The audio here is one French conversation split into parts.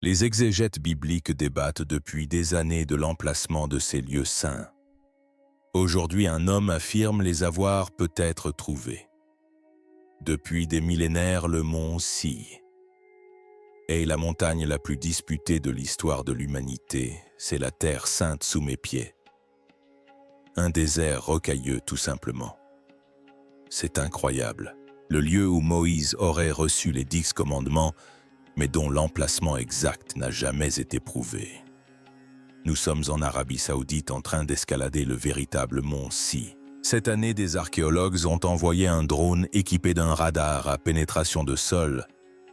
Les exégètes bibliques débattent depuis des années de l'emplacement de ces lieux saints. Aujourd'hui, un homme affirme les avoir peut-être trouvés. Depuis des millénaires, le mont Si est la montagne la plus disputée de l'histoire de l'humanité. C'est la terre sainte sous mes pieds. Un désert rocailleux, tout simplement. C'est incroyable. Le lieu où Moïse aurait reçu les 10 commandements, mais dont l'emplacement exact n'a jamais été prouvé. Nous sommes en Arabie Saoudite en train d'escalader le véritable mont Si. Cette année, des archéologues ont envoyé un drone équipé d'un radar à pénétration de sol,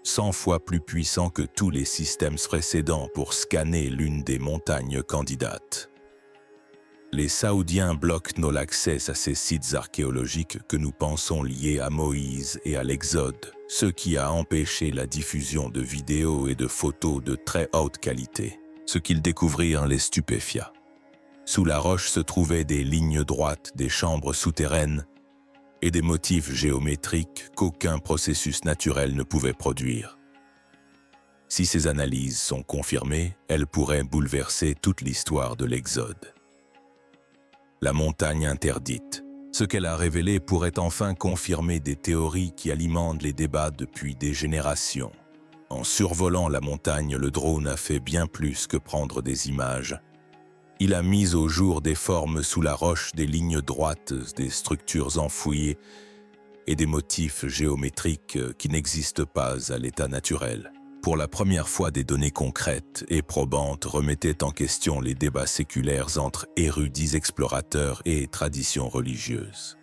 100 fois plus puissant que tous les systèmes précédents pour scanner l'une des montagnes candidates. Les Saoudiens bloquent l'accès à ces sites archéologiques que nous pensons liés à Moïse et à l'Exode, ce qui a empêché la diffusion de vidéos et de photos de très haute qualité. Ce qu'ils découvrirent les stupéfia. Sous la roche se trouvaient des lignes droites, des chambres souterraines et des motifs géométriques qu'aucun processus naturel ne pouvait produire. Si ces analyses sont confirmées, elles pourraient bouleverser toute l'histoire de l'Exode. La montagne interdite. Ce qu'elle a révélé pourrait enfin confirmer des théories qui alimentent les débats depuis des générations. En survolant la montagne, le drone a fait bien plus que prendre des images. Il a mis au jour des formes sous la roche, des lignes droites, des structures enfouies et des motifs géométriques qui n'existent pas à l'état naturel. Pour la première fois, des données concrètes et probantes remettaient en question les débats séculaires entre érudits explorateurs et traditions religieuses.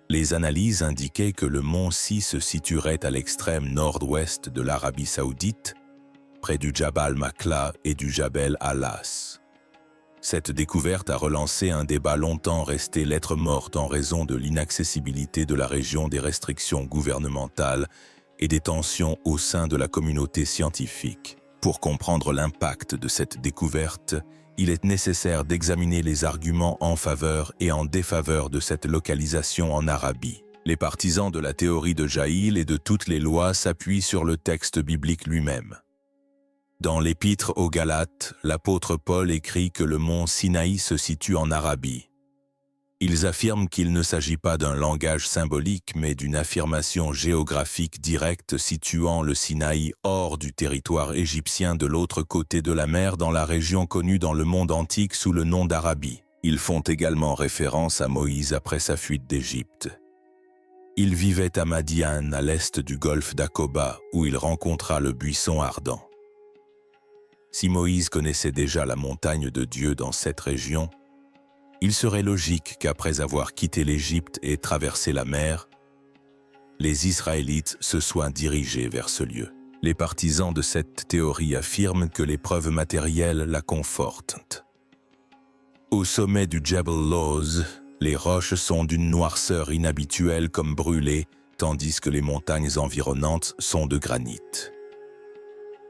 Les analyses indiquaient que le mont Si se situerait à l'extrême nord-ouest de l'Arabie Saoudite, près du Jabal Makla et du Jabal Alas. Cette découverte a relancé un débat longtemps resté lettre morte en raison de l'inaccessibilité de la région, des restrictions gouvernementales et des tensions au sein de la communauté scientifique. Pour comprendre l'impact de cette découverte, il est nécessaire d'examiner les arguments en faveur et en défaveur de cette localisation en Arabie. Les partisans de la théorie de Jaïl et de toutes les lois s'appuient sur le texte biblique lui-même. Dans l'Épître aux Galates, l'apôtre Paul écrit que le mont Sinaï se situe en Arabie. Ils affirment qu'il ne s'agit pas d'un langage symbolique, mais d'une affirmation géographique directe situant le Sinaï hors du territoire égyptien de l'autre côté de la mer dans la région connue dans le monde antique sous le nom d'Arabie. Ils font également référence à Moïse après sa fuite d'Égypte. Il vivait à Madian, à l'est du golfe d'Aqaba, où il rencontra le buisson ardent. Si Moïse connaissait déjà la montagne de Dieu dans cette région, il serait logique qu'après avoir quitté l'Égypte et traversé la mer, les Israélites se soient dirigés vers ce lieu. Les partisans de cette théorie affirment que les preuves matérielles la confortent. Au sommet du Jebel Lawz, les roches sont d'une noirceur inhabituelle comme brûlées, tandis que les montagnes environnantes sont de granit.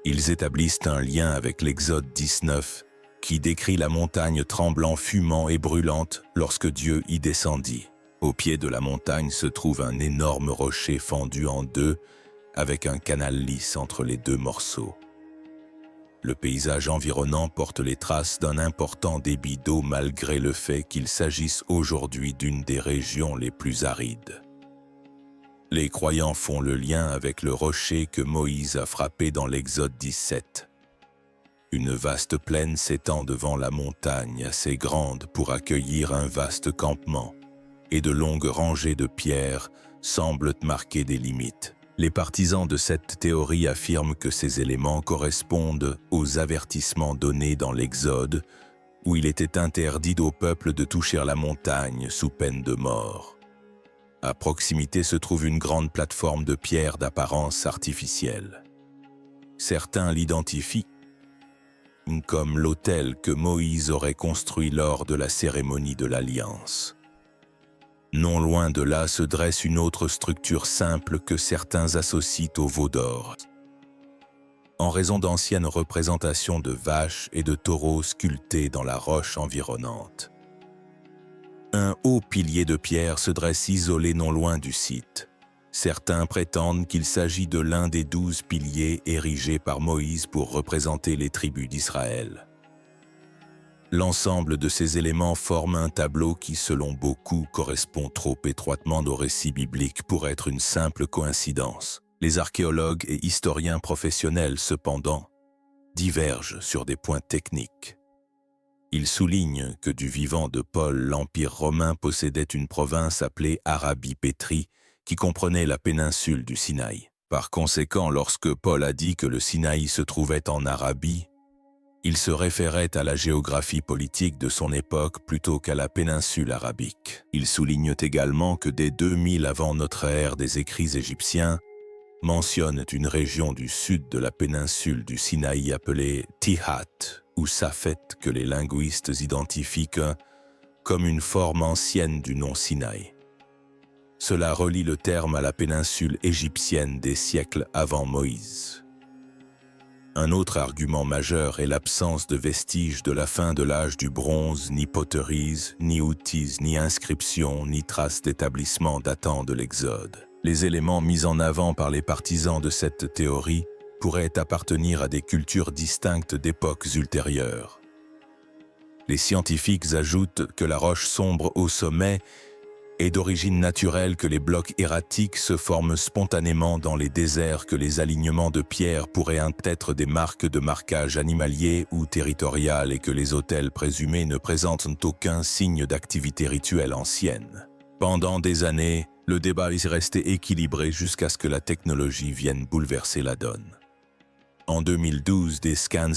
Ils établissent un lien avec l'Exode 19, qui décrit la montagne tremblant, fumant et brûlante lorsque Dieu y descendit. Au pied de la montagne se trouve un énorme rocher fendu en deux, avec un canal lisse entre les deux morceaux. Le paysage environnant porte les traces d'un important débit d'eau malgré le fait qu'il s'agisse aujourd'hui d'une des régions les plus arides. Les croyants font le lien avec le rocher que Moïse a frappé dans l'Exode 17. Une vaste plaine s'étend devant la montagne, assez grande pour accueillir un vaste campement, et de longues rangées de pierres semblent marquer des limites. Les partisans de cette théorie affirment que ces éléments correspondent aux avertissements donnés dans l'Exode, où il était interdit au peuple de toucher la montagne sous peine de mort. À proximité se trouve une grande plateforme de pierre d'apparence artificielle. Certains l'identifient comme l'autel que Moïse aurait construit lors de la cérémonie de l'Alliance. Non loin de là se dresse une autre structure simple que certains associent au veau d'or, en raison d'anciennes représentations de vaches et de taureaux sculptés dans la roche environnante. Un haut pilier de pierre se dresse isolé non loin du site. Certains prétendent qu'il s'agit de l'un des 12 piliers érigés par Moïse pour représenter les tribus d'Israël. L'ensemble de ces éléments forme un tableau qui, selon beaucoup, correspond trop étroitement au récit biblique pour être une simple coïncidence. Les archéologues et historiens professionnels, cependant, divergent sur des points techniques. Ils soulignent que du vivant de Paul, l'Empire romain possédait une province appelée Arabie Pétrie, qui comprenait la péninsule du Sinaï. Par conséquent, lorsque Paul a dit que le Sinaï se trouvait en Arabie, il se référait à la géographie politique de son époque plutôt qu'à la péninsule arabique. Ils soulignent également que dès 2000 avant notre ère, des écrits égyptiens mentionnent une région du sud de la péninsule du Sinaï appelée Tihat ou Safet que les linguistes identifient comme une forme ancienne du nom Sinaï. Cela relie le terme à la péninsule égyptienne des siècles avant Moïse. Un autre argument majeur est l'absence de vestiges de la fin de l'âge du bronze, ni poteries, ni outils, ni inscriptions, ni traces d'établissement datant de l'Exode. Les éléments mis en avant par les partisans de cette théorie pourraient appartenir à des cultures distinctes d'époques ultérieures. Les scientifiques ajoutent que la roche sombre au sommet est d'origine naturelle, que les blocs erratiques se forment spontanément dans les déserts, que les alignements de pierres pourraient être des marques de marquage animalier ou territorial et que les autels présumés ne présentent aucun signe d'activité rituelle ancienne. Pendant des années, le débat est resté équilibré jusqu'à ce que la technologie vienne bouleverser la donne. En 2012, des scans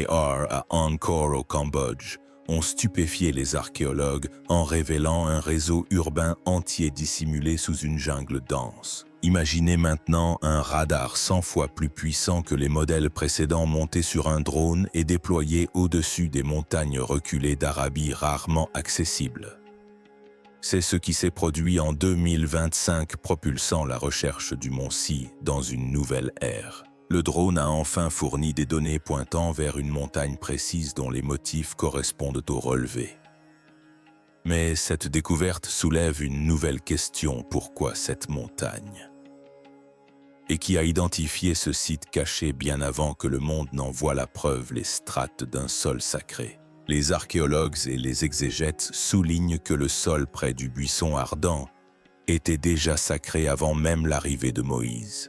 AR à Angkor au Cambodge ont stupéfié les archéologues en révélant un réseau urbain entier dissimulé sous une jungle dense. Imaginez maintenant un radar 100 fois plus puissant que les modèles précédents montés sur un drone et déployé au-dessus des montagnes reculées d'Arabie rarement accessibles. C'est ce qui s'est produit en 2025, propulsant la recherche du Mont Si dans une nouvelle ère. Le drone a enfin fourni des données pointant vers une montagne précise dont les motifs correspondent au relevé. Mais cette découverte soulève une nouvelle question: pourquoi cette montagne? Et qui a identifié ce site caché bien avant que le monde n'en voie la preuve les strates d'un sol sacré? Les archéologues et les exégètes soulignent que le sol près du buisson ardent était déjà sacré avant même l'arrivée de Moïse.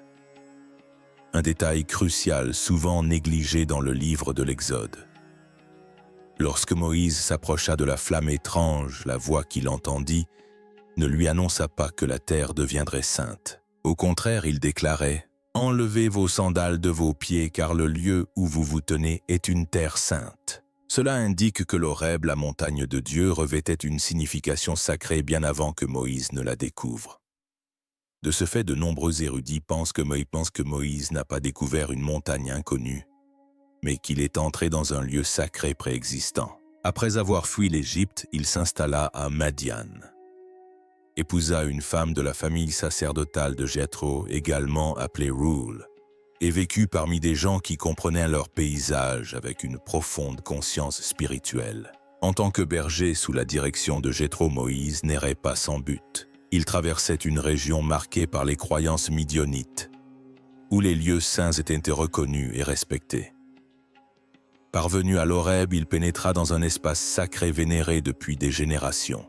Un détail crucial souvent négligé dans le livre de l'Exode. Lorsque Moïse s'approcha de la flamme étrange, la voix qu'il entendit ne lui annonça pas que la terre deviendrait sainte. Au contraire, il déclarait « Enlevez vos sandales de vos pieds, car le lieu où vous vous tenez est une terre sainte. » Cela indique que l'Horeb, la montagne de Dieu, revêtait une signification sacrée bien avant que Moïse ne la découvre. De ce fait, de nombreux érudits pensent que Moïse n'a pas découvert une montagne inconnue, mais qu'il est entré dans un lieu sacré préexistant. Après avoir fui l'Égypte, il s'installa à Madian, épousa une femme de la famille sacerdotale de Jéthro, également appelée Rule, et vécut parmi des gens qui comprenaient leur paysage avec une profonde conscience spirituelle. En tant que berger sous la direction de Jéthro, Moïse n'errait pas sans but. Il traversait une région marquée par les croyances midianites, où les lieux saints étaient reconnus et respectés. Parvenu à l'Horeb, il pénétra dans un espace sacré vénéré depuis des générations.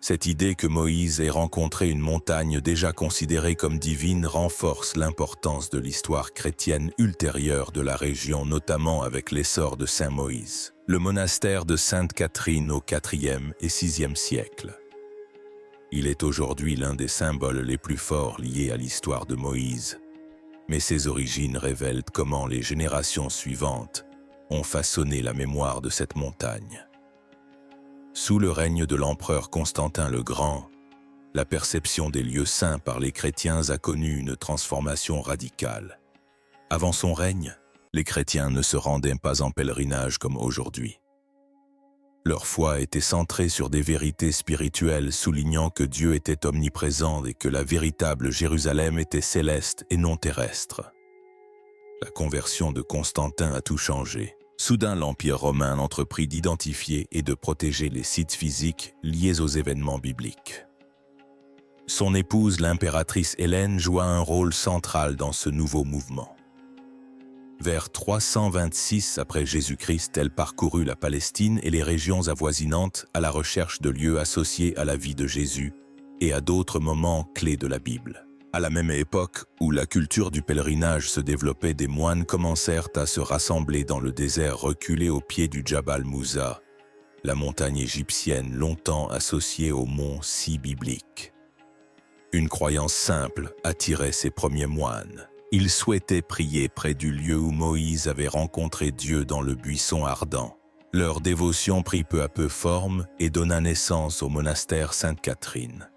Cette idée que Moïse ait rencontré une montagne déjà considérée comme divine renforce l'importance de l'histoire chrétienne ultérieure de la région, notamment avec l'essor de Saint Moïse, le monastère de Sainte Catherine au IVe et VIe siècle. Il est aujourd'hui l'un des symboles les plus forts liés à l'histoire de Moïse, mais ses origines révèlent comment les générations suivantes ont façonné la mémoire de cette montagne. Sous le règne de l'empereur Constantin le Grand, la perception des lieux saints par les chrétiens a connu une transformation radicale. Avant son règne, les chrétiens ne se rendaient pas en pèlerinage comme aujourd'hui. Leur foi était centrée sur des vérités spirituelles soulignant que Dieu était omniprésent et que la véritable Jérusalem était céleste et non terrestre. La conversion de Constantin a tout changé. Soudain, l'Empire romain entreprit d'identifier et de protéger les sites physiques liés aux événements bibliques. Son épouse, l'impératrice Hélène, joua un rôle central dans ce nouveau mouvement. Vers 326 après Jésus-Christ, elle parcourut la Palestine et les régions avoisinantes à la recherche de lieux associés à la vie de Jésus et à d'autres moments clés de la Bible. À la même époque où la culture du pèlerinage se développait, des moines commencèrent à se rassembler dans le désert reculé au pied du Djabal Moussa, la montagne égyptienne longtemps associée au mont si biblique. Une croyance simple attirait ces premiers moines. Ils souhaitaient prier près du lieu où Moïse avait rencontré Dieu dans le buisson ardent. Leur dévotion prit peu à peu forme et donna naissance au monastère Sainte-Catherine.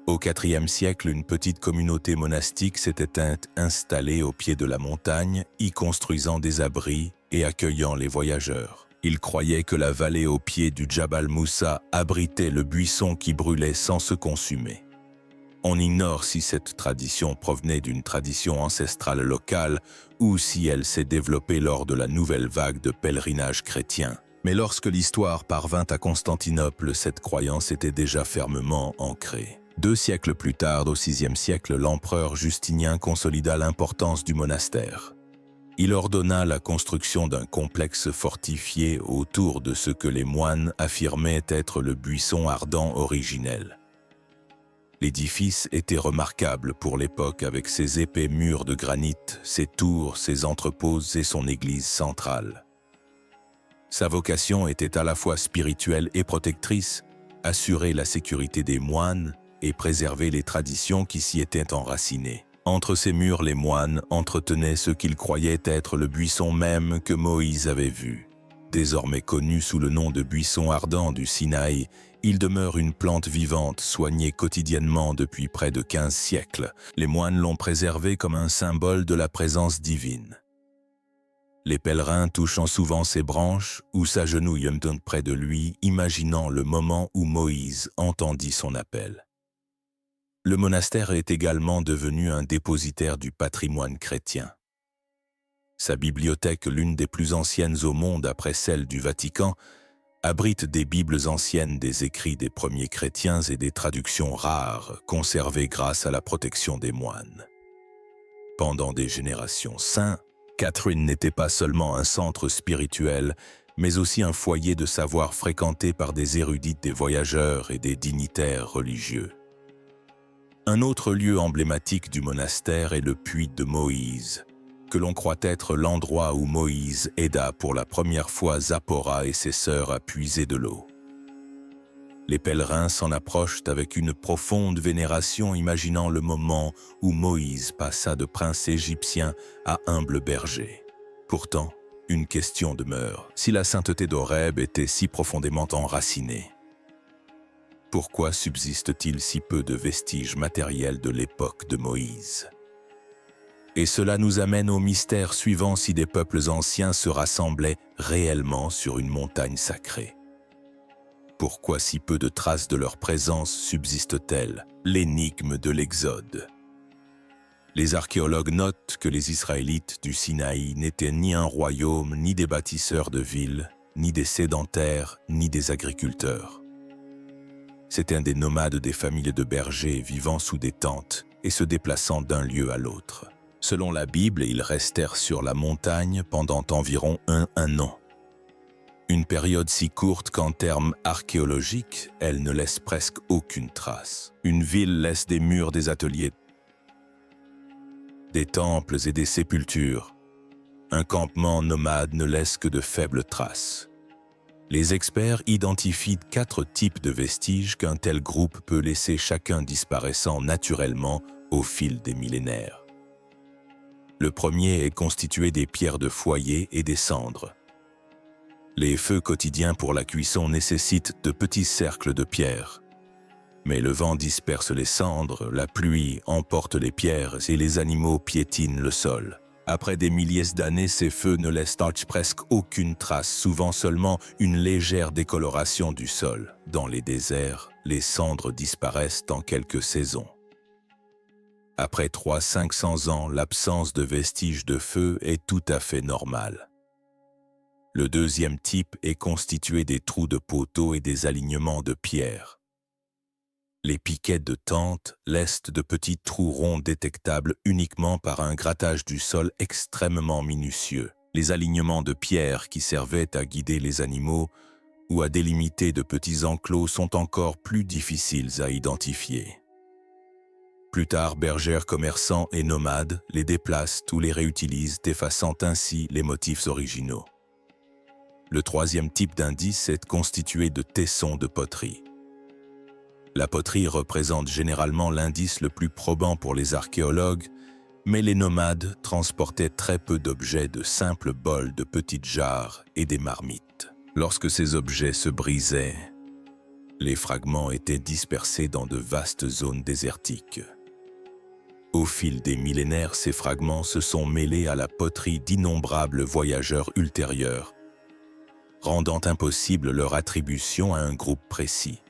Au IVe siècle, une petite communauté monastique s'était installée au pied de la montagne, y construisant des abris et accueillant les voyageurs. Ils croyaient que la vallée au pied du Djabal Moussa abritait le buisson qui brûlait sans se consumer. On ignore si cette tradition provenait d'une tradition ancestrale locale ou si elle s'est développée lors de la nouvelle vague de pèlerinage chrétien. Mais lorsque l'histoire parvint à Constantinople, cette croyance était déjà fermement ancrée. 2 siècles plus tard, au VIe siècle, l'empereur Justinien consolida l'importance du monastère. Il ordonna la construction d'un complexe fortifié autour de ce que les moines affirmaient être le buisson ardent originel. L'édifice était remarquable pour l'époque avec ses épais murs de granit, ses tours, ses entrepôts et son église centrale. Sa vocation était à la fois spirituelle et protectrice, assurer la sécurité des moines et préserver les traditions qui s'y étaient enracinées. Entre ces murs, les moines entretenaient ce qu'ils croyaient être le buisson même que Moïse avait vu. Désormais connu sous le nom de buisson ardent du Sinaï, il demeure une plante vivante soignée quotidiennement depuis près de 15 siècles. Les moines l'ont préservé comme un symbole de la présence divine. Les pèlerins touchant souvent ses branches ou s'agenouillent près de lui, imaginant le moment où Moïse entendit son appel. Le monastère est également devenu un dépositaire du patrimoine chrétien. Sa bibliothèque, l'une des plus anciennes au monde après celle du Vatican, abrite des Bibles anciennes, des écrits des premiers chrétiens et des traductions rares conservées grâce à la protection des moines. Pendant des générations, Sainte-Catherine n'était pas seulement un centre spirituel, mais aussi un foyer de savoir fréquenté par des érudits, des voyageurs et des dignitaires religieux. Un autre lieu emblématique du monastère est le puits de Moïse, que l'on croit être l'endroit où Moïse aida pour la première fois Zappora et ses sœurs à puiser de l'eau. Les pèlerins s'en approchent avec une profonde vénération, imaginant le moment où Moïse passa de prince égyptien à humble berger. Pourtant, une question demeure. Si la sainteté d'Horeb était si profondément enracinée, pourquoi subsiste-t-il si peu de vestiges matériels de l'époque de Moïse ? Et cela nous amène au mystère suivant: si des peuples anciens se rassemblaient réellement sur une montagne sacrée, pourquoi si peu de traces de leur présence subsistent-elles? L'énigme de l'Exode. Les archéologues notent que les Israélites du Sinaï n'étaient ni un royaume, ni des bâtisseurs de villes, ni des sédentaires, ni des agriculteurs. C'étaient des nomades, des familles de bergers vivant sous des tentes et se déplaçant d'un lieu à l'autre. Selon la Bible, ils restèrent sur la montagne pendant environ un an. Une période si courte qu'en termes archéologiques, elle ne laisse presque aucune trace. Une ville laisse des murs, des ateliers, des temples et des sépultures. Un campement nomade ne laisse que de faibles traces. Les experts identifient 4 types de vestiges qu'un tel groupe peut laisser, chacun disparaissant naturellement au fil des millénaires. Le premier est constitué des pierres de foyer et des cendres. Les feux quotidiens pour la cuisson nécessitent de petits cercles de pierres. Mais le vent disperse les cendres, la pluie emporte les pierres et les animaux piétinent le sol. Après des milliers d'années, ces feux ne laissent presque aucune trace, souvent seulement une légère décoloration du sol. Dans les déserts, les cendres disparaissent en quelques saisons. Après 300-500 ans, l'absence de vestiges de feu est tout à fait normale. Le deuxième type est constitué des trous de poteaux et des alignements de pierres. Les piquets de tentes laissent de petits trous ronds détectables uniquement par un grattage du sol extrêmement minutieux. Les alignements de pierres qui servaient à guider les animaux ou à délimiter de petits enclos sont encore plus difficiles à identifier. Plus tard, bergères, commerçants et nomades les déplacent ou les réutilisent, effaçant ainsi les motifs originaux. Le troisième type d'indice est constitué de tessons de poterie. La poterie représente généralement l'indice le plus probant pour les archéologues, mais les nomades transportaient très peu d'objets, de simples bols, de petites jarres et des marmites. Lorsque ces objets se brisaient, les fragments étaient dispersés dans de vastes zones désertiques. Au fil des millénaires, ces fragments se sont mêlés à la poterie d'innombrables voyageurs ultérieurs, rendant impossible leur attribution à un groupe précis.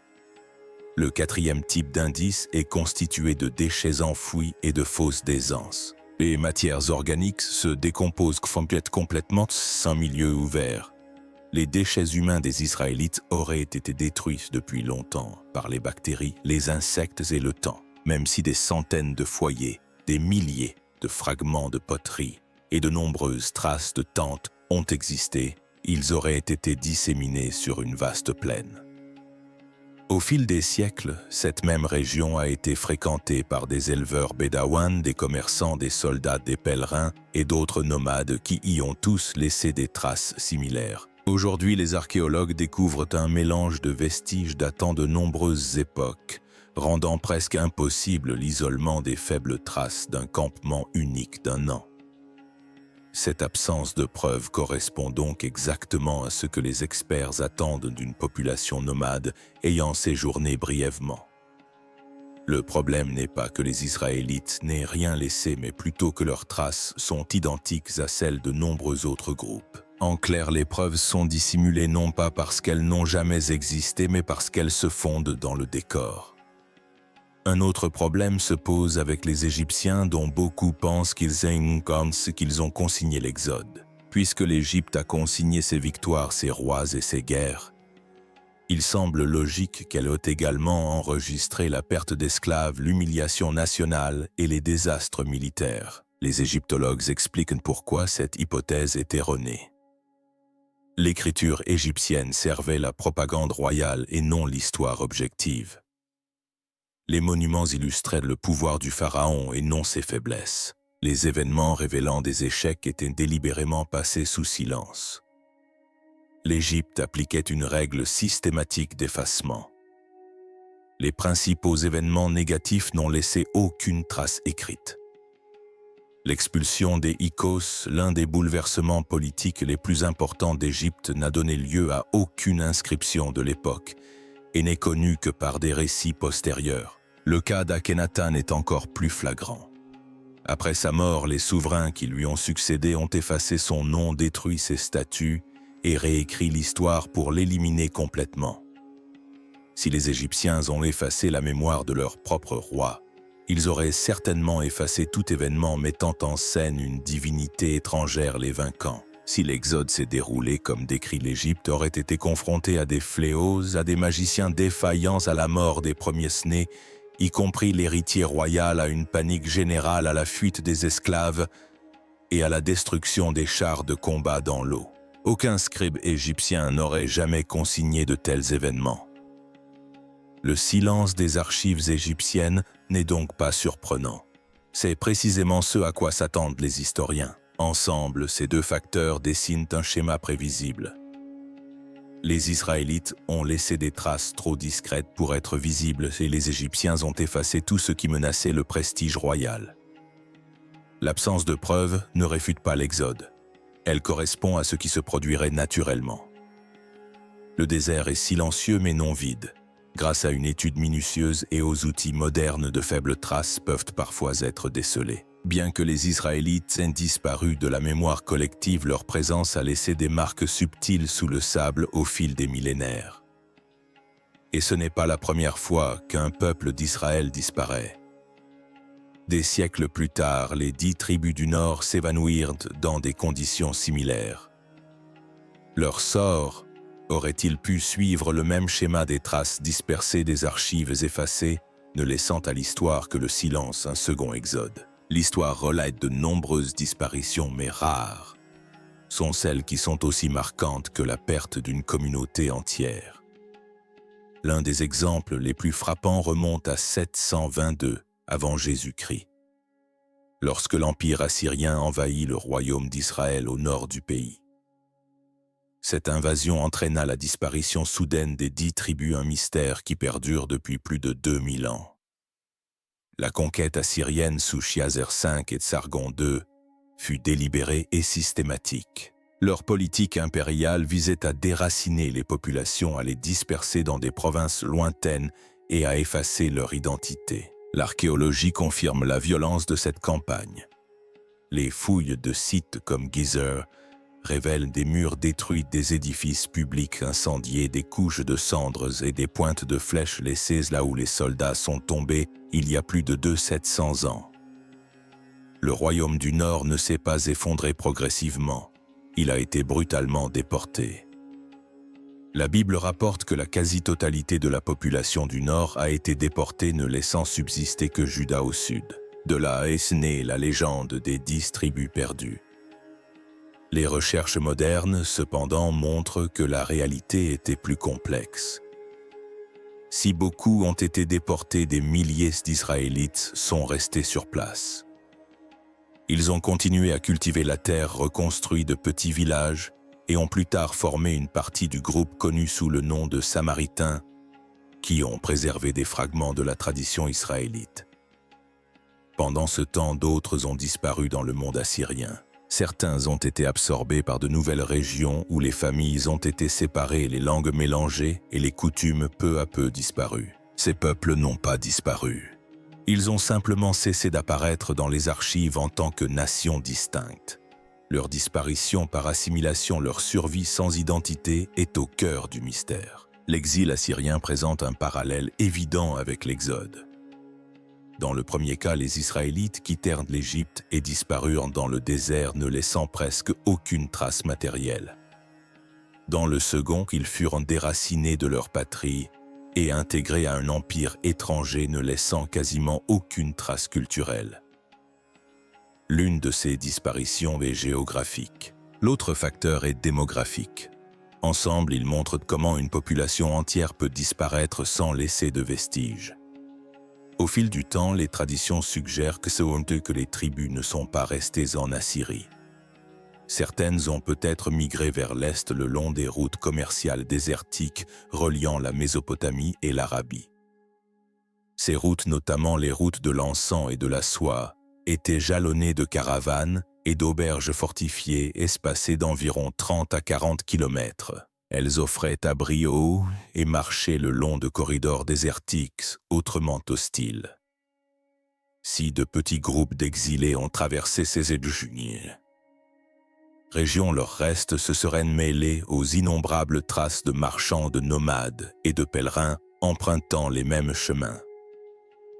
Le quatrième type d'indice est constitué de déchets enfouis et de fausses aisances. Les matières organiques se décomposent complètement sans milieu ouvert. Les déchets humains des Israélites auraient été détruits depuis longtemps par les bactéries, les insectes et le temps. Même si des centaines de foyers, des milliers de fragments de poterie et de nombreuses traces de tentes ont existé, ils auraient été disséminés sur une vaste plaine. Au fil des siècles, cette même région a été fréquentée par des éleveurs bédouins, des commerçants, des soldats, des pèlerins et d'autres nomades qui y ont tous laissé des traces similaires. Aujourd'hui, les archéologues découvrent un mélange de vestiges datant de nombreuses époques, rendant presque impossible l'isolement des faibles traces d'un campement unique d'un an. Cette absence de preuves correspond donc exactement à ce que les experts attendent d'une population nomade ayant séjourné brièvement. Le problème n'est pas que les Israélites n'aient rien laissé, mais plutôt que leurs traces sont identiques à celles de nombreux autres groupes. En clair, les preuves sont dissimulées non pas parce qu'elles n'ont jamais existé, mais parce qu'elles se fondent dans le décor. Un autre problème se pose avec les Égyptiens dont beaucoup pensent qu'ils ont consigné l'Exode. Puisque l'Égypte a consigné ses victoires, ses rois et ses guerres, il semble logique qu'elle ait également enregistré la perte d'esclaves, l'humiliation nationale et les désastres militaires. Les égyptologues expliquent pourquoi cette hypothèse est erronée. L'écriture égyptienne servait la propagande royale et non l'histoire objective. Les monuments illustraient le pouvoir du pharaon et non ses faiblesses. Les événements révélant des échecs étaient délibérément passés sous silence. L'Égypte appliquait une règle systématique d'effacement. Les principaux événements négatifs n'ont laissé aucune trace écrite. L'expulsion des Hyksos, l'un des bouleversements politiques les plus importants d'Égypte, n'a donné lieu à aucune inscription de l'époque et n'est connu que par des récits postérieurs. Le cas d'Akhenaton est encore plus flagrant. Après sa mort, les souverains qui lui ont succédé ont effacé son nom, détruit ses statues et réécrit l'histoire pour l'éliminer complètement. Si les Égyptiens ont effacé la mémoire de leur propre roi, ils auraient certainement effacé tout événement mettant en scène une divinité étrangère les vainquant. Si l'Exode s'est déroulé comme décrit, l'Égypte aurait été confrontée à des fléaux, à des magiciens défaillants, à la mort des premiers-nés, y compris l'héritier royal, à une panique générale, à la fuite des esclaves et à la destruction des chars de combat dans l'eau. Aucun scribe égyptien n'aurait jamais consigné de tels événements. Le silence des archives égyptiennes n'est donc pas surprenant. C'est précisément ce à quoi s'attendent les historiens. Ensemble, ces deux facteurs dessinent un schéma prévisible. Les Israélites ont laissé des traces trop discrètes pour être visibles et les Égyptiens ont effacé tout ce qui menaçait le prestige royal. L'absence de preuves ne réfute pas l'Exode. Elle correspond à ce qui se produirait naturellement. Le désert est silencieux mais non vide. Grâce à une étude minutieuse et aux outils modernes, de faibles traces peuvent parfois être décelées. Bien que les Israélites aient disparu de la mémoire collective, leur présence a laissé des marques subtiles sous le sable au fil des millénaires. Et ce n'est pas la première fois qu'un peuple d'Israël disparaît. Des siècles plus tard, les 10 tribus du Nord s'évanouirent dans des conditions similaires. Leur sort aurait-il pu suivre le même schéma des traces dispersées des archives effacées, ne laissant à l'histoire que le silence un second exode? L'histoire relate de nombreuses disparitions, mais rares sont celles qui sont aussi marquantes que la perte d'une communauté entière. L'un des exemples les plus frappants remonte à 722 avant Jésus-Christ, lorsque l'Empire assyrien envahit le royaume d'Israël au nord du pays. Cette invasion entraîna la disparition soudaine des 10 tribus, un mystère qui perdure depuis plus de 2000 ans. La conquête assyrienne sous Chiaser V et Sargon II fut délibérée et systématique. Leur politique impériale visait à déraciner les populations, à les disperser dans des provinces lointaines et à effacer leur identité. L'archéologie confirme la violence de cette campagne. Les fouilles de sites comme Gezer révèlent des murs détruits, des édifices publics incendiés, des couches de cendres et des pointes de flèches laissées là où les soldats sont tombés il y a plus de 700 ans. Le royaume du Nord ne s'est pas effondré progressivement, il a été brutalement déporté. La Bible rapporte que la quasi-totalité de la population du Nord a été déportée, ne laissant subsister que Juda au sud. De là est née la légende des 10 tribus perdues. Les recherches modernes, cependant, montrent que la réalité était plus complexe. Si beaucoup ont été déportés, des milliers d'Israélites sont restés sur place. Ils ont continué à cultiver la terre, reconstruit de petits villages et ont plus tard formé une partie du groupe connu sous le nom de Samaritains, qui ont préservé des fragments de la tradition israélite. Pendant ce temps, d'autres ont disparu dans le monde assyrien. Certains ont été absorbés par de nouvelles régions où les familles ont été séparées, les langues mélangées et les coutumes peu à peu disparues. Ces peuples n'ont pas disparu. Ils ont simplement cessé d'apparaître dans les archives en tant que nations distinctes. Leur disparition par assimilation, leur survie sans identité est au cœur du mystère. L'exil assyrien présente un parallèle évident avec l'Exode. Dans le premier cas, les Israélites quittèrent l'Égypte et disparurent dans le désert, ne laissant presque aucune trace matérielle. Dans le second, ils furent déracinés de leur patrie et intégrés à un empire étranger, ne laissant quasiment aucune trace culturelle. L'une de ces disparitions est géographique. L'autre facteur est démographique. Ensemble, ils montrent comment une population entière peut disparaître sans laisser de vestiges. Au fil du temps, les traditions suggèrent que les tribus ne sont pas restées en Assyrie. Certaines ont peut-être migré vers l'est le long des routes commerciales désertiques reliant la Mésopotamie et l'Arabie. Ces routes, notamment les routes de l'encens et de la soie, étaient jalonnées de caravanes et d'auberges fortifiées espacées d'environ 30 à 40 kilomètres. Elles offraient abri haut et marchaient le long de corridors désertiques autrement hostiles. Si de petits groupes d'exilés ont traversé ces régions, leurs restes se seraient mêlés aux innombrables traces de marchands, de nomades et de pèlerins empruntant les mêmes chemins.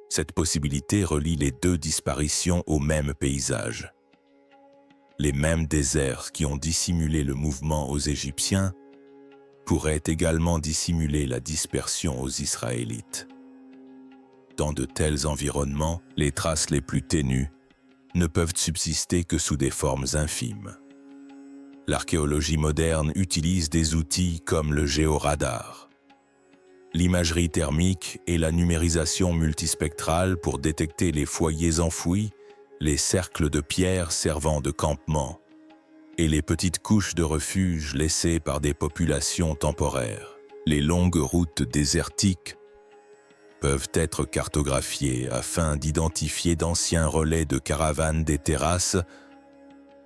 Cette possibilité relie les deux disparitions au même paysage. Les mêmes déserts qui ont dissimulé le mouvement aux Égyptiens pourraient également dissimuler la dispersion aux Israélites. Dans de tels environnements, les traces les plus ténues ne peuvent subsister que sous des formes infimes. L'archéologie moderne utilise des outils comme le géoradar, l'imagerie thermique et la numérisation multispectrale pour détecter les foyers enfouis, les cercles de pierre servant de campement et les petites couches de refuge laissées par des populations temporaires. Les longues routes désertiques peuvent être cartographiées afin d'identifier d'anciens relais de caravanes, des terrasses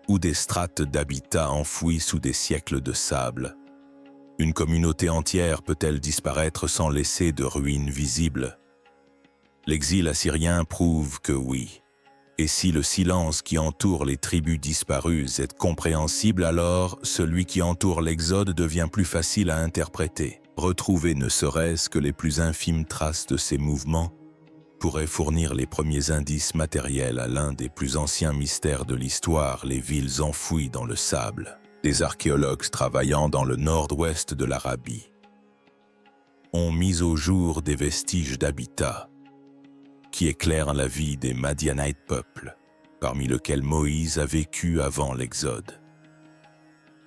ou des strates d'habitats enfouis sous des siècles de sable. Une communauté entière peut-elle disparaître sans laisser de ruines visibles? L'exil assyrien prouve que oui. Et si le silence qui entoure les tribus disparues est compréhensible, alors celui qui entoure l'Exode devient plus facile à interpréter. Retrouver ne serait-ce que les plus infimes traces de ces mouvements pourrait fournir les premiers indices matériels à l'un des plus anciens mystères de l'histoire, les villes enfouies dans le sable. Les archéologues travaillant dans le nord-ouest de l'Arabie ont mis au jour des vestiges d'habitats qui éclairent la vie des Madianites peuples, parmi lesquels Moïse a vécu avant l'Exode.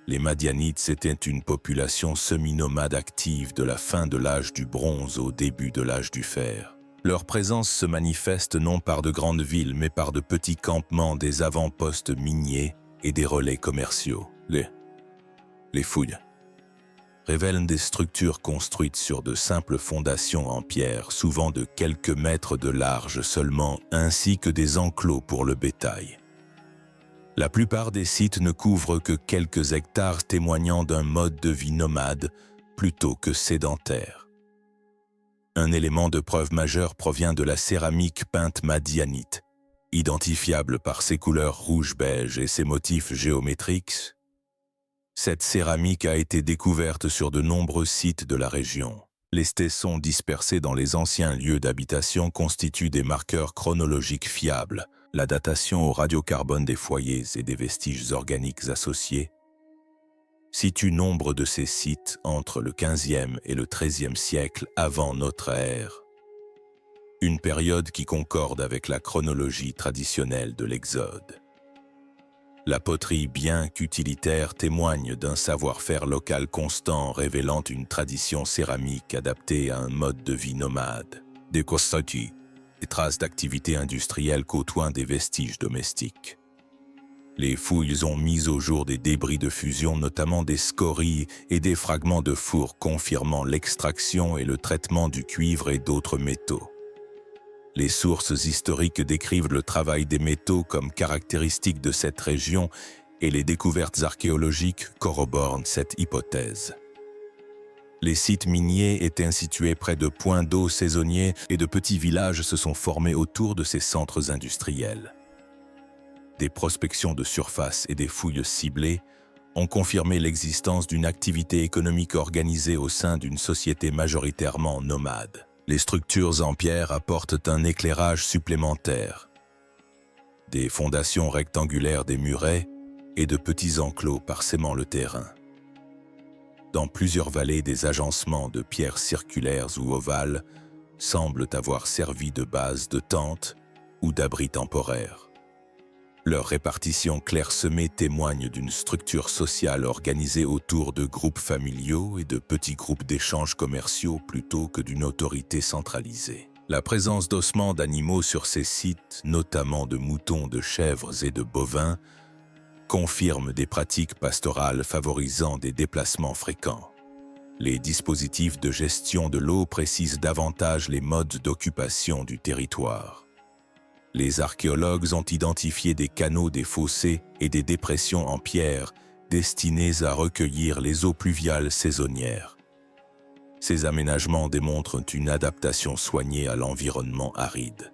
Les Madianites, c'était une population semi-nomade active de la fin de l'âge du bronze au début de l'âge du fer. Leur présence se manifeste non par de grandes villes, mais par de petits campements, des avant-postes miniers et des relais commerciaux. Les fouilles révèlent des structures construites sur de simples fondations en pierre, souvent de quelques mètres de large seulement, ainsi que des enclos pour le bétail. La plupart des sites ne couvrent que quelques hectares, témoignant d'un mode de vie nomade plutôt que sédentaire. Un élément de preuve majeure provient de la céramique peinte madianite, identifiable par ses couleurs rouge-beige et ses motifs géométriques. Cette céramique a été découverte sur de nombreux sites de la région. Les tessons dispersés dans les anciens lieux d'habitation constituent des marqueurs chronologiques fiables. La datation au radiocarbone des foyers et des vestiges organiques associés situe nombre de ces sites entre le XVe et le XIIIe siècle avant notre ère, une période qui concorde avec la chronologie traditionnelle de l'Exode. La poterie, bien qu'utilitaire, témoigne d'un savoir-faire local constant, révélant une tradition céramique adaptée à un mode de vie nomade. Des costati, des traces d'activité industrielle côtoient des vestiges domestiques. Les fouilles ont mis au jour des débris de fusion, notamment des scories et des fragments de fours, confirmant l'extraction et le traitement du cuivre et d'autres métaux. Les sources historiques décrivent le travail des métaux comme caractéristique de cette région et les découvertes archéologiques corroborent cette hypothèse. Les sites miniers étaient situés près de points d'eau saisonniers et de petits villages se sont formés autour de ces centres industriels. Des prospections de surface et des fouilles ciblées ont confirmé l'existence d'une activité économique organisée au sein d'une société majoritairement nomade. Les structures en pierre apportent un éclairage supplémentaire. Des fondations rectangulaires, des murets et de petits enclos parsemant le terrain. Dans plusieurs vallées, des agencements de pierres circulaires ou ovales semblent avoir servi de base de tentes ou d'abris temporaires. Leur répartition clairsemée témoigne d'une structure sociale organisée autour de groupes familiaux et de petits groupes d'échanges commerciaux plutôt que d'une autorité centralisée. La présence d'ossements d'animaux sur ces sites, notamment de moutons, de chèvres et de bovins, confirme des pratiques pastorales favorisant des déplacements fréquents. Les dispositifs de gestion de l'eau précisent davantage les modes d'occupation du territoire. Les archéologues ont identifié des canaux, des fossés et des dépressions en pierre destinés à recueillir les eaux pluviales saisonnières. Ces aménagements démontrent une adaptation soignée à l'environnement aride.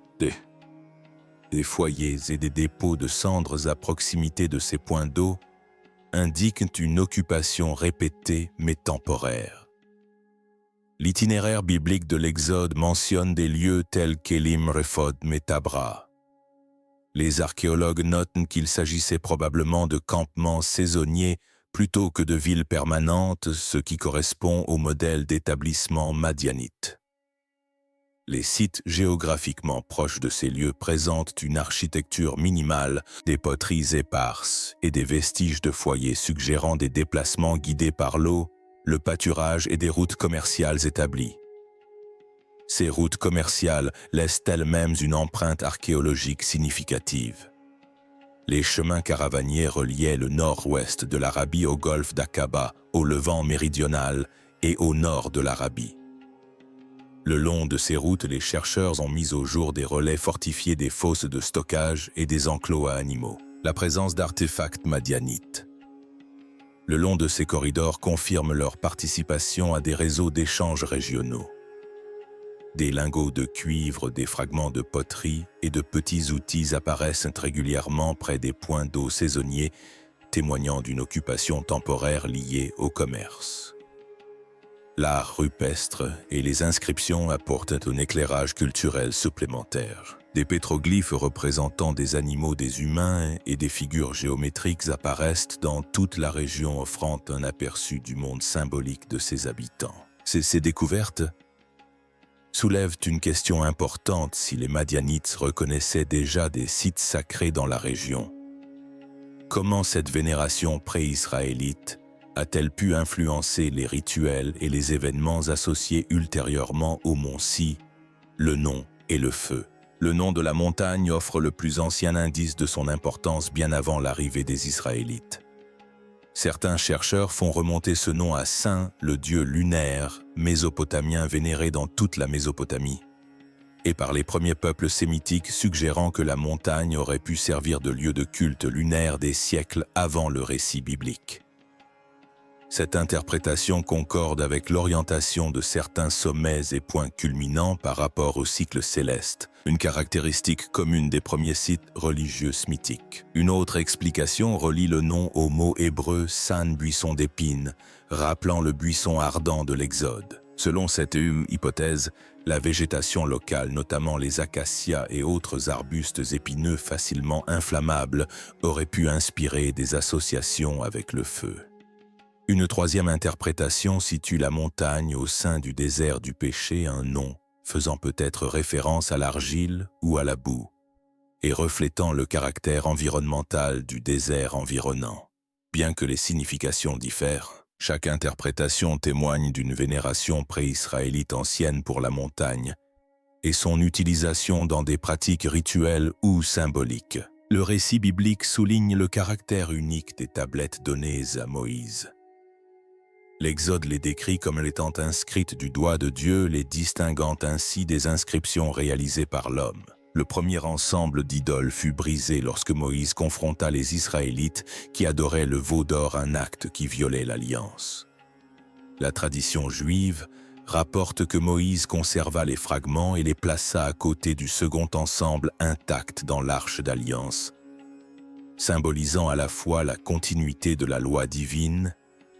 Des foyers et des dépôts de cendres à proximité de ces points d'eau indiquent une occupation répétée mais temporaire. L'itinéraire biblique de l'Exode mentionne des lieux tels qu'Elim, Rephod, Métabra. Les archéologues notent qu'il s'agissait probablement de campements saisonniers plutôt que de villes permanentes, ce qui correspond au modèle d'établissement madianite. Les sites géographiquement proches de ces lieux présentent une architecture minimale, des poteries éparses et des vestiges de foyers suggérant des déplacements guidés par l'eau, le pâturage et des routes commerciales établies. Ces routes commerciales laissent elles-mêmes une empreinte archéologique significative. Les chemins caravaniers reliaient le nord-ouest de l'Arabie au golfe d'Aqaba, au Levant méridional et au nord de l'Arabie. Le long de ces routes, les chercheurs ont mis au jour des relais fortifiés, des fosses de stockage et des enclos à animaux. La présence d'artefacts madianites. Le long de ces corridors confirme leur participation à des réseaux d'échanges régionaux. Des lingots de cuivre, des fragments de poterie et de petits outils apparaissent régulièrement près des points d'eau saisonniers, témoignant d'une occupation temporaire liée au commerce. L'art rupestre et les inscriptions apportent un éclairage culturel supplémentaire. Des pétroglyphes représentant des animaux, des humains et des figures géométriques apparaissent dans toute la région, offrant un aperçu du monde symbolique de ses habitants. Ces découvertes soulèvent une question importante: si les Madianites reconnaissaient déjà des sites sacrés dans la région, comment cette vénération pré-israélite a-t-elle pu influencer les rituels et les événements associés ultérieurement au mont Si, le nom et le feu? Le nom de la montagne offre le plus ancien indice de son importance bien avant l'arrivée des Israélites. Certains chercheurs font remonter ce nom à Sin, le dieu lunaire mésopotamien vénéré dans toute la Mésopotamie, et par les premiers peuples sémitiques, suggérant que la montagne aurait pu servir de lieu de culte lunaire des siècles avant le récit biblique. Cette interprétation concorde avec l'orientation de certains sommets et points culminants par rapport au cycle céleste, une caractéristique commune des premiers sites religieux smitiques. Une autre explication relie le nom au mot hébreu San, buisson d'épines, rappelant le buisson ardent de l'Exode. Selon cette hypothèse, la végétation locale, notamment les acacias et autres arbustes épineux facilement inflammables, aurait pu inspirer des associations avec le feu. Une troisième interprétation situe la montagne au sein du désert du péché, un nom faisant peut-être référence à l'argile ou à la boue, et reflétant le caractère environnemental du désert environnant. Bien que les significations diffèrent, chaque interprétation témoigne d'une vénération pré-israélite ancienne pour la montagne et son utilisation dans des pratiques rituelles ou symboliques. Le récit biblique souligne le caractère unique des tablettes données à Moïse. L'Exode les décrit comme étant inscrites du doigt de Dieu, les distinguant ainsi des inscriptions réalisées par l'homme. Le premier ensemble d'idoles fut brisé lorsque Moïse confronta les Israélites qui adoraient le veau d'or, un acte qui violait l'alliance. La tradition juive rapporte que Moïse conserva les fragments et les plaça à côté du second ensemble intact dans l'arche d'alliance, symbolisant à la fois la continuité de la loi divine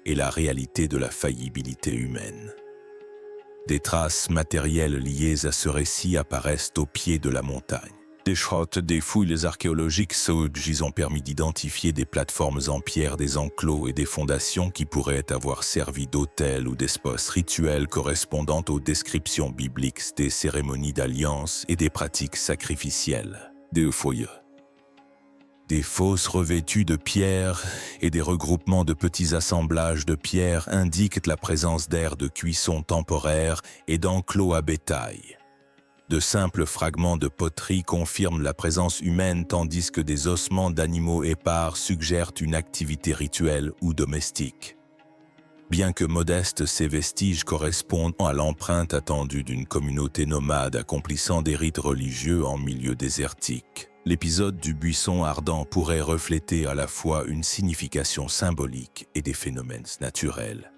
et la réalité de la faillibilité humaine. Des traces matérielles liées à ce récit apparaissent au pied de la montagne. Des fouilles archéologiques sauges ont permis d'identifier des plateformes en pierre, des enclos et des fondations qui pourraient avoir servi d'autels ou d'espaces rituels correspondant aux descriptions bibliques des cérémonies d'alliance et des pratiques sacrificielles. Des fosses revêtues de pierre et des regroupements de petits assemblages de pierres indiquent la présence d'aires de cuisson temporaire et d'enclos à bétail. De simples fragments de poterie confirment la présence humaine tandis que des ossements d'animaux épars suggèrent une activité rituelle ou domestique. Bien que modestes, ces vestiges correspondent à l'empreinte attendue d'une communauté nomade accomplissant des rites religieux en milieu désertique. L'épisode du buisson ardent pourrait refléter à la fois une signification symbolique et des phénomènes naturels.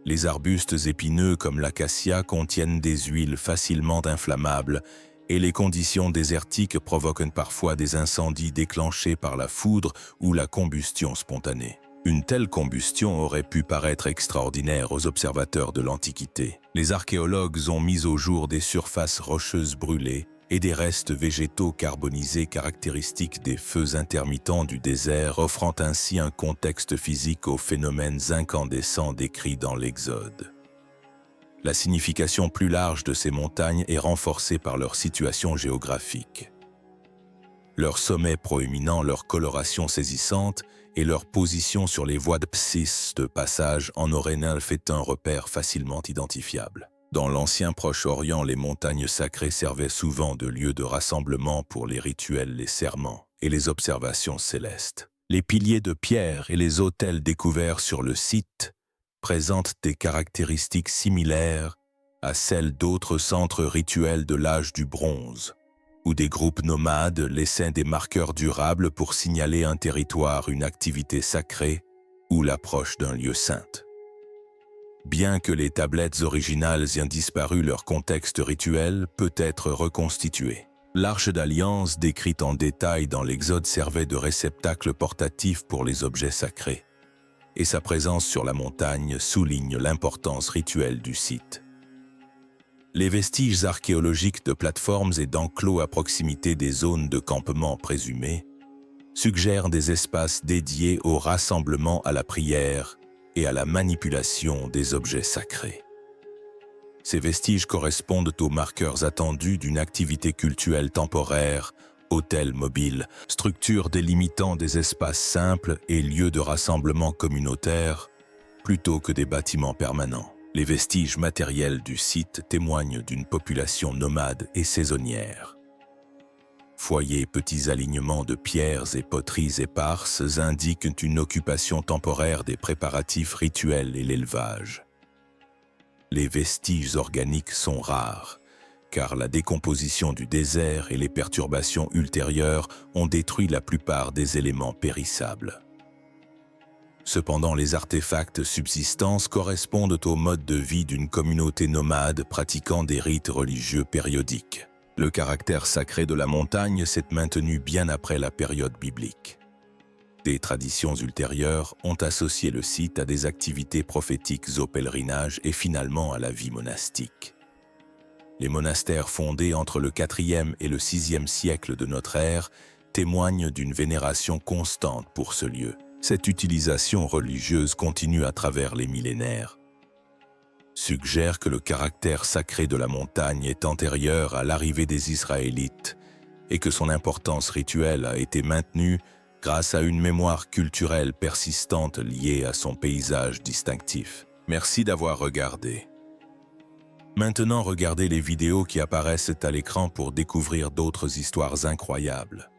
Les arbustes épineux comme l'acacia contiennent des huiles facilement inflammables et les conditions désertiques provoquent parfois des incendies déclenchés par la foudre ou la combustion spontanée. Une telle combustion aurait pu paraître extraordinaire aux observateurs de l'Antiquité. Les archéologues ont mis au jour des surfaces rocheuses brûlées et des restes végétaux carbonisés caractéristiques des feux intermittents du désert, offrant ainsi un contexte physique aux phénomènes incandescents décrits dans l'Exode. La signification plus large de ces montagnes est renforcée par leur situation géographique. Leur sommet proéminent, leur coloration saisissante et leur position sur les voies de passage en Orénal fait un repère facilement identifiable. Dans l'ancien Proche-Orient, les montagnes sacrées servaient souvent de lieu de rassemblement pour les rituels, les serments et les observations célestes. Les piliers de pierre et les autels découverts sur le site présentent des caractéristiques similaires à celles d'autres centres rituels de l'âge du bronze, où des groupes nomades laissaient des marqueurs durables pour signaler un territoire, une activité sacrée ou l'approche d'un lieu saint. Bien que les tablettes originales aient disparu, leur contexte rituel peut être reconstitué. L'Arche d'Alliance, décrite en détail dans l'Exode, servait de réceptacle portatif pour les objets sacrés, et sa présence sur la montagne souligne l'importance rituelle du site. Les vestiges archéologiques de plateformes et d'enclos à proximité des zones de campement présumées suggèrent des espaces dédiés au rassemblement à la prière et à la manipulation des objets sacrés. Ces vestiges correspondent aux marqueurs attendus d'une activité cultuelle temporaire, hôtels mobiles, structures délimitant des espaces simples et lieux de rassemblement communautaire, plutôt que des bâtiments permanents. Les vestiges matériels du site témoignent d'une population nomade et saisonnière. Foyers, petits alignements de pierres et poteries éparses indiquent une occupation temporaire des préparatifs rituels et l'élevage. Les vestiges organiques sont rares, car la décomposition du désert et les perturbations ultérieures ont détruit la plupart des éléments périssables. Cependant, les artefacts subsistants correspondent au mode de vie d'une communauté nomade pratiquant des rites religieux périodiques. Le caractère sacré de la montagne s'est maintenu bien après la période biblique. Des traditions ultérieures ont associé le site à des activités prophétiques au pèlerinage et finalement à la vie monastique. Les monastères fondés entre le IVe et le VIe siècle de notre ère témoignent d'une vénération constante pour ce lieu. Cette utilisation religieuse continue à travers les millénaires. Suggère que le caractère sacré de la montagne est antérieur à l'arrivée des Israélites et que son importance rituelle a été maintenue grâce à une mémoire culturelle persistante liée à son paysage distinctif. Merci d'avoir regardé. Maintenant, regardez les vidéos qui apparaissent à l'écran pour découvrir d'autres histoires incroyables.